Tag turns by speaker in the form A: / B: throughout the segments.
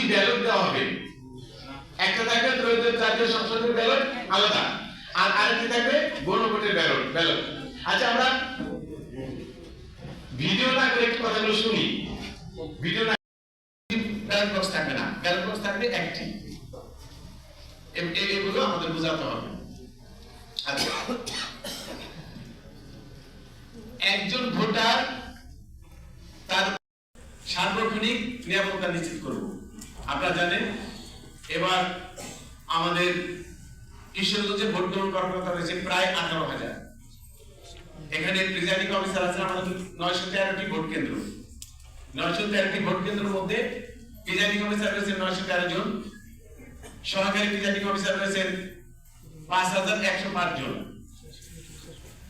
A: দুটি ব্যালট দেওয়া হবে, একটা থাকবে ত্রয়োদশ জাতীয় সংসদের ব্যালট আলাদা, আর আরেকটি থাকবে গণভোটের ব্যালট। আচ্ছা, আমরা ভিডিও না করে একটু কথাগুলো শুনি। ভিডিও না, ব্যালট বক্স থাকবে না, ব্যালট বক্স থাকবে একটি। এগুলো আমাদের বোঝাতে হবে। আচ্ছা, একজন ভোটার তার সার্বক্ষণিক নিরাপত্তা নিশ্চিত করব। আপনারা জানেন এবার আমাদের কিশোরগঞ্জে ভোট গ্রহণ করার কথা রয়েছে প্রায় 18,000। এখানে প্রিজাইডিং অফিসার আছে আমাদের 913টি ভোট কেন্দ্র। 913টি ভোট কেন্দ্রের মধ্যে প্রিজাইডিং অফিসার রয়েছে 913 জন, সহকারী প্রিজাইডিং অফিসার রয়েছেন 5105 জন।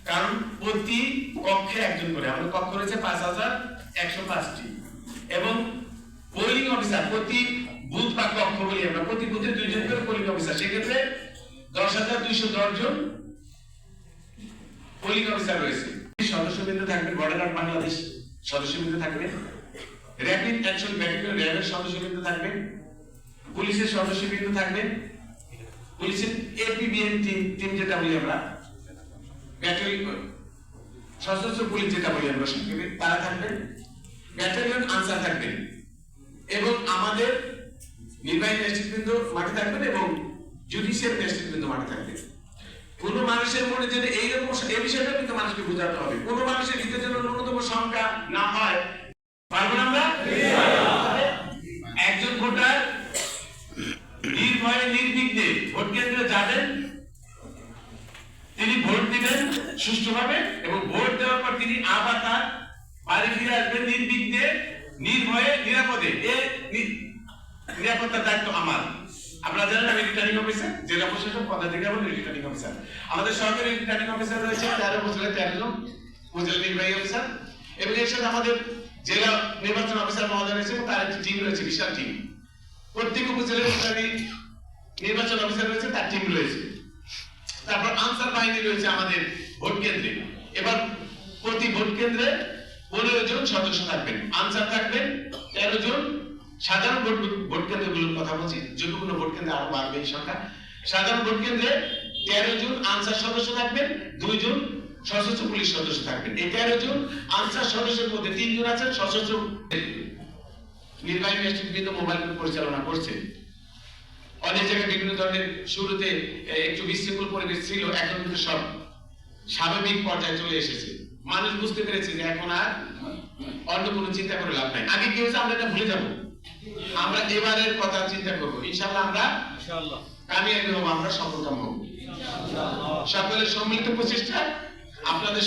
A: কারণ প্রতি কক্ষে একজন করে, আমাদের কক্ষ রয়েছে 5105টি, এবং পোলিং অফিসার প্রতি বুথ বা কক্ষ বলি আমরা, প্রতি বুথে 2 জন করে পোলিং অফিসার, সেক্ষেত্রে 10,210 জন পোলিং অফিসার রয়েছে। সদস্যবৃন্দ থাকবেন, বর্ডার গার্ড বাংলাদেশ সদস্যবৃন্দ থাকবেন, র‍্যাপিড অ্যাকশন ব্যাটালিয়ন র্যাবের সদস্যবৃন্দ থাকবেন, পুলিশের সদস্যবৃন্দ থাকবেন, পুলিশের এপিবিএন টিম যেটা বলি আমরা, ব্যাটালিয়ন সশস্ত্র পুলিশ যেটা বলি আমরা সংক্ষেপে, তারা থাকবেন, ব্যাটালিয়ন আনসার থাকবেন, এবং আমাদের নির্বাহী নেতৃবৃন্দ মাঠে থাকবেন, এবং জুডিশিয়াল নেতৃবৃন্দ মাঠে থাকবেন। কোন মানুষের মনে যেন এইরকম এই বিষয়টা কিন্তু মানুষকে বোঝাতে হবে। কোন মানুষের ভিতরে যেন ন্যূনতম সংখ্যা না হয়, পারবো না আমরা? একজন ভোটার নির্ভয়ে নির্বিঘ্নে ভোট কেন্দ্রে যাবেন, তিনি ভোট দিবেন সুষ্ঠুভাবে, এবং ভোট দেওয়ার পর তিনি আবার তার বাড়ি ফিরে আসবেন নির্বিঘ্নে, নির্ভয়ে, নিরাপদে। এই নিরাপত্তার দায়িত্ব আমার। আপনারা জানেন আমি রিটার্নিং অফিসার, জেলা প্রশাসক পদাধিকারী এবং রিটার্নিং অফিসার। আমাদের সরকারি রিটার্নিং অফিসার রয়েছে 13 উপজেলায় 13 জন, উপজেলা নির্বাহী অফিসার, এবং এর সাথে আমাদের জেলা নির্বাচন অফিসার মহোদয় রয়েছে, এবং তার একটি টিম রয়েছে, বিশাল টিম। প্রত্যেক উপজেলায় নির্বাচন অফিসার রয়েছে, তার টিম রয়েছে। তারপর আনসার বাহিনী রয়েছে আমাদের ভোট কেন্দ্রে। এবার প্রতি ভোট কেন্দ্রে 15 জন সদস্য থাকবেন, আনসার থাকবেন 13 জন। সাধারণ ভোট কেন্দ্রগুলোর কথা বলছি, যতগুলো ভোট কেন্দ্রে আরো বাড়বে এই সংখ্যা। সাধারণ ভোট কেন্দ্রে 13 জন আনসার সদস্য থাকবেন, 2 জন সশস্ত্র পুলিশ সদস্য থাকবেন। এই 13 জন আনসার সদস্যের মধ্যে 3 জন আছেন সশস্ত্র নির্বাহী নেতৃবৃন্দ মোবাইল পরিচালনা করছে। অনেক জায়গায় বিভিন্ন ধরনের শুরুতে একটু বিশৃঙ্খল পরিবেশ ছিল, এখন কিন্তু সব স্বাভাবিক পর্যায়ে চলে এসেছে। মানুষ বুঝতে পেরেছে যে এখন আর অন্য কোনো চিন্তা করে লাভ নাই। আগে কি হয়েছে আমরা এটা ভুলে যাব, আমরা এবারের কথা চিন্তা করব। ইনশাআল্লাহ আমরা কামিয়াবি হব, আমরা সফলকাম হব। সকলের সম্মিলিত প্রচেষ্টা, আপনাদের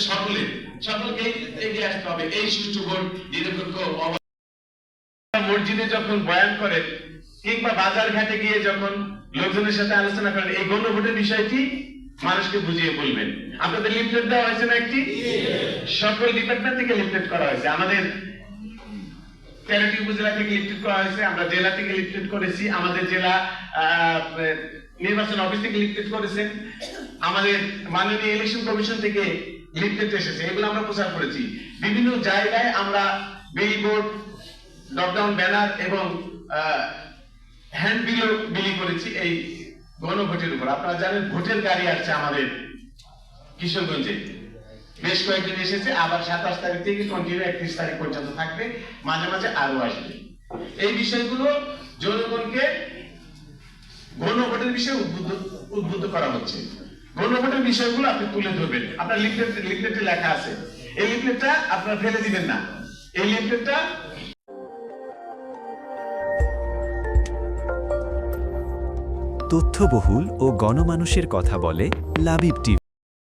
A: সকলকে এগিয়ে আসতে হবে। এই সুষ্ঠু ভোট নিরপেক্ষ। মসজিদে যখন বয়ান করেন কিংবা বাজার ঘাটে গিয়ে যখন লোকজনের সাথে আলোচনা করেন, এই গণভোটের বিষয়টি মানুষকে বুঝিয়ে বলবেন। আপনাদের লিফলেট দেওয়া হয়েছে না একটি? সকল ডিপার্টমেন্ট থেকে লিফলেট করা হয়েছে। আমাদের 13টি উপজেলা থেকে লিফলেট করা হয়েছে, আমরা জেলা থেকে লিফলেট করেছি, আমাদের জেলা নির্বাচন অফিস থেকে লিফলেট করেছেন, আমাদের মাননীয় ইলেকশন কমিশন থেকে লিফলেট এসেছে, এগুলো আমরা প্রচার করেছি। বিভিন্ন জায়গায় আমরা বিলবোর্ড, লকডাউন ব্যানার এবং হ্যান্ডবিলও বিলি করেছি এই গণভোটের উপর। আপনারা জানেন ভোটের গাড়ি আসছে আমাদের কিশোরগঞ্জে, বেশ কয়েকদিন এসেছে, আবার 27 তারিখ থেকে কন্টিনিউ 31 তারিখ পর্যন্ত থাকবে, মাঝে মাঝে আরো আসবে। এই বিষয়গুলো জনগণকে গণভোটের বিষয়ে উদ্বুদ্ধ করা হচ্ছে। গণভোটের বিষয়গুলো আপনি তুলে ধরবেন। আপনার লিফলেটে লেখা আছে, এই লিফলেটটা আপনারা ফেলে দিবেন না। এই লিফলেটটা
B: তথ্যবহুল ও গণমানুষের কথা বলে লাবিব টিভি।